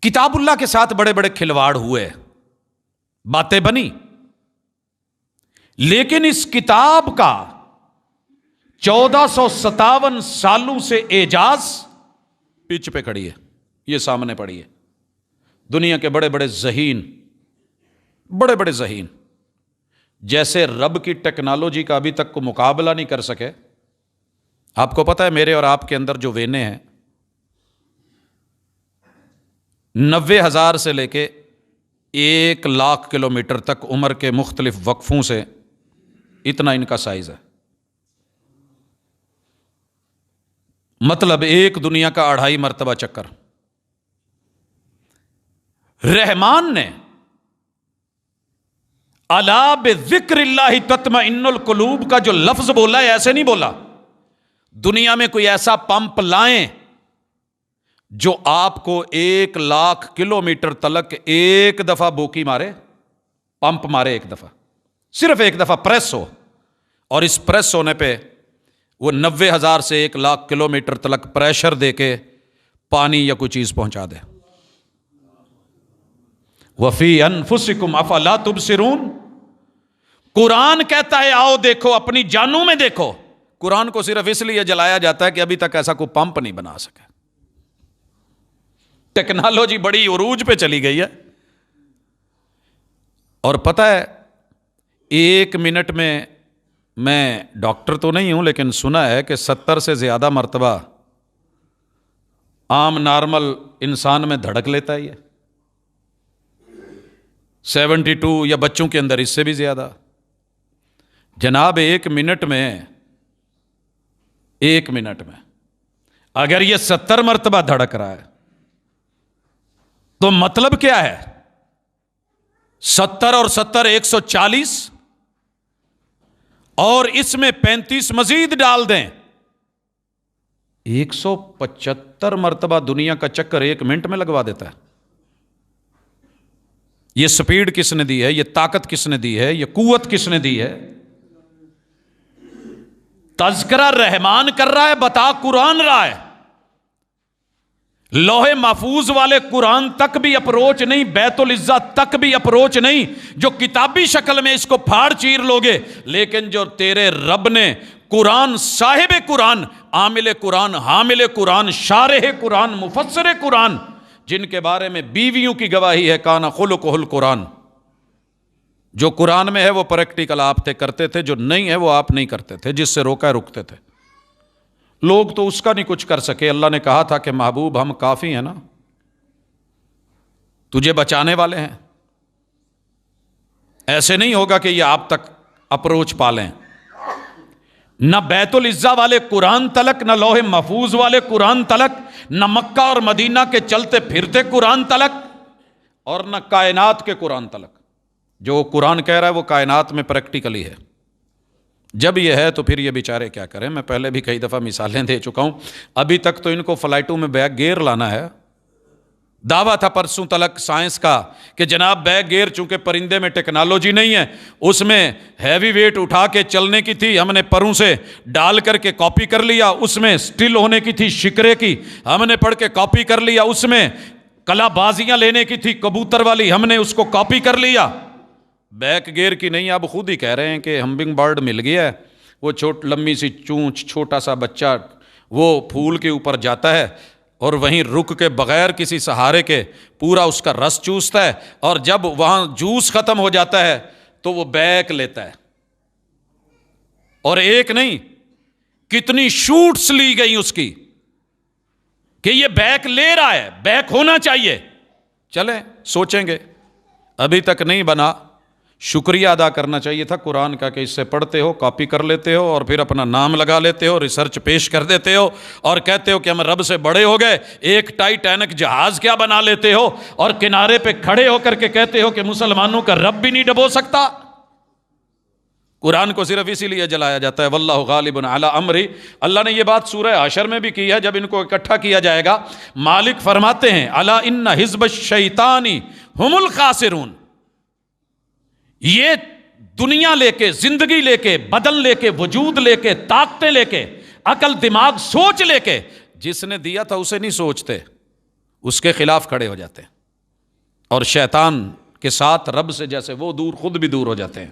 کتاب اللہ کے ساتھ بڑے بڑے کھلواڑ ہوئے، باتیں بنی، لیکن اس کتاب کا 1457 سالوں سے اعجاز پیچھے پہ کھڑی ہے، یہ سامنے پڑی ہے۔ دنیا کے بڑے بڑے ذہین، بڑے بڑے ذہین جیسے رب کی ٹیکنالوجی کا ابھی تک کو مقابلہ نہیں کر سکے۔ آپ کو پتہ ہے میرے اور آپ کے اندر جو وینے ہیں 90,000 سے لے کے 1,00,000 کلومیٹر تک عمر کے مختلف وقفوں سے اتنا ان کا سائز ہے، مطلب ایک دنیا کا 2.5 مرتبہ چکر۔ رحمان نے الا بذکر اللہ تطمئن القلوب کا جو لفظ بولا ہے ایسے نہیں بولا۔ دنیا میں کوئی ایسا پمپ لائیں جو آپ کو 1,00,000 کلومیٹر تلک ایک دفعہ بوکی مارے، پمپ مارے ایک دفعہ، صرف ایک دفعہ پریس ہو، اور اس پریس ہونے پہ وہ 90,000 سے 1,00,000 کلومیٹر تلک پریشر دے کے پانی یا کوئی چیز پہنچا دے۔ وفی انفسکم افلا تبصرون، قرآن کہتا ہے آؤ دیکھو، اپنی جانوں میں دیکھو۔ قرآن کو صرف اس لیے جلایا جاتا ہے کہ ابھی تک ایسا کوئی پمپ نہیں بنا سکے۔ ٹیکنالوجی بڑی عروج پہ چلی گئی ہے، اور پتہ ہے 1 منٹ میں ڈاکٹر تو نہیں ہوں لیکن سنا ہے کہ 70 سے زیادہ مرتبہ عام نارمل انسان میں دھڑک لیتا ہے، یہ 72، یا بچوں کے اندر اس سے بھی زیادہ۔ جناب 1 منٹ میں اگر یہ 70 مرتبہ دھڑک رہا ہے تو مطلب کیا ہے؟ 70 اور 70 140، اور اس میں 35 مزید ڈال دیں، 175 مرتبہ دنیا کا چکر 1 منٹ میں لگوا دیتا ہے۔ یہ سپیڈ کس نے دی ہے؟ یہ طاقت کس نے دی ہے؟ یہ قوت کس نے دی ہے؟ تذکرہ رحمان کر رہا ہے، بتا قرآن رہا ہے۔ لوح محفوظ والے قرآن تک بھی اپروچ نہیں، بیت العزہ تک بھی اپروچ نہیں، جو کتابی شکل میں اس کو پھاڑ چیر لوگے، لیکن جو تیرے رب نے قرآن، صاحب قرآن، عامل قرآن، حامل قرآن، شارح قرآن، مفسر قرآن، جن کے بارے میں بیویوں کی گواہی ہے کانا خلقہ القرآن، جو قرآن میں ہے وہ پریکٹیکل آپ تھے کرتے تھے، جو نہیں ہے وہ آپ نہیں کرتے تھے، جس سے روکا رکتے تھے۔ لوگ تو اس کا نہیں کچھ کر سکے۔ اللہ نے کہا تھا کہ محبوب ہم کافی ہیں نا، تجھے بچانے والے ہیں، ایسے نہیں ہوگا کہ یہ آپ تک اپروچ پالیں۔ نہ بیت العزہ والے قرآن تلک، نہ لوح محفوظ والے قرآن تلک، نہ مکہ اور مدینہ کے چلتے پھرتے قرآن تلک، اور نہ کائنات کے قرآن تلک۔ جو قرآن کہہ رہا ہے وہ کائنات میں پریکٹیکلی ہے۔ جب یہ ہے تو پھر یہ بیچارے کیا کریں؟ میں پہلے بھی کئی دفعہ مثالیں دے چکا ہوں، ابھی تک تو ان کو فلائٹوں میں بیک گیئر لانا ہے۔ دعویٰ تھا پرسوں تلک سائنس کا کہ جناب بیک گیئر چونکہ پرندے میں ٹیکنالوجی نہیں ہے، اس میں ہیوی ویٹ اٹھا کے چلنے کی تھی، ہم نے پروں سے ڈال کر کے کاپی کر لیا، اس میں سٹل ہونے کی تھی شکرے کی، ہم نے پڑھ کے کاپی کر لیا، اس میں کلا بازیاں لینے کی تھی کبوتر والی، ہم نے اس کو کاپی کر لیا۔ بیک گیئر کی نہیں، اب خود ہی کہہ رہے ہیں کہ ہمبنگ برڈ مل گیا ہے، وہ لمبی سی چونچ، چھوٹا سا بچہ، وہ پھول کے اوپر جاتا ہے اور وہیں رک کے بغیر کسی سہارے کے پورا اس کا رس چوستا ہے، اور جب وہاں جوس ختم ہو جاتا ہے تو وہ بیک لیتا ہے، اور ایک نہیں کتنی شوٹس لی گئی اس کی کہ یہ بیک لے رہا ہے، بیک ہونا چاہیے۔ چلیں سوچیں گے، ابھی تک نہیں بنا۔ شکریہ ادا کرنا چاہیے تھا قرآن کا کہ اس سے پڑھتے ہو، کاپی کر لیتے ہو، اور پھر اپنا نام لگا لیتے ہو، ریسرچ پیش کر دیتے ہو، اور کہتے ہو کہ ہم رب سے بڑے ہو گئے۔ ایک ٹائٹینک جہاز کیا بنا لیتے ہو، اور کنارے پہ کھڑے ہو کر کے کہتے ہو کہ مسلمانوں کا رب بھی نہیں ڈبو سکتا۔ قرآن کو صرف اسی لیے جلایا جاتا ہے واللہ غالب علی امری۔ اللہ نے یہ بات سورہ حشر میں بھی کی ہے، جب ان کو اکٹھا کیا جائے گا۔ مالک فرماتے ہیں الا ان حزب الشیطان هم الخاسرون، یہ دنیا لے کے، زندگی لے کے، بدن لے کے، وجود لے کے، طاقتیں لے کے، عقل دماغ سوچ لے کے، جس نے دیا تھا اسے نہیں سوچتے، اس کے خلاف کھڑے ہو جاتے ہیں۔ اور شیطان کے ساتھ رب سے جیسے وہ دور، خود بھی دور ہو جاتے ہیں۔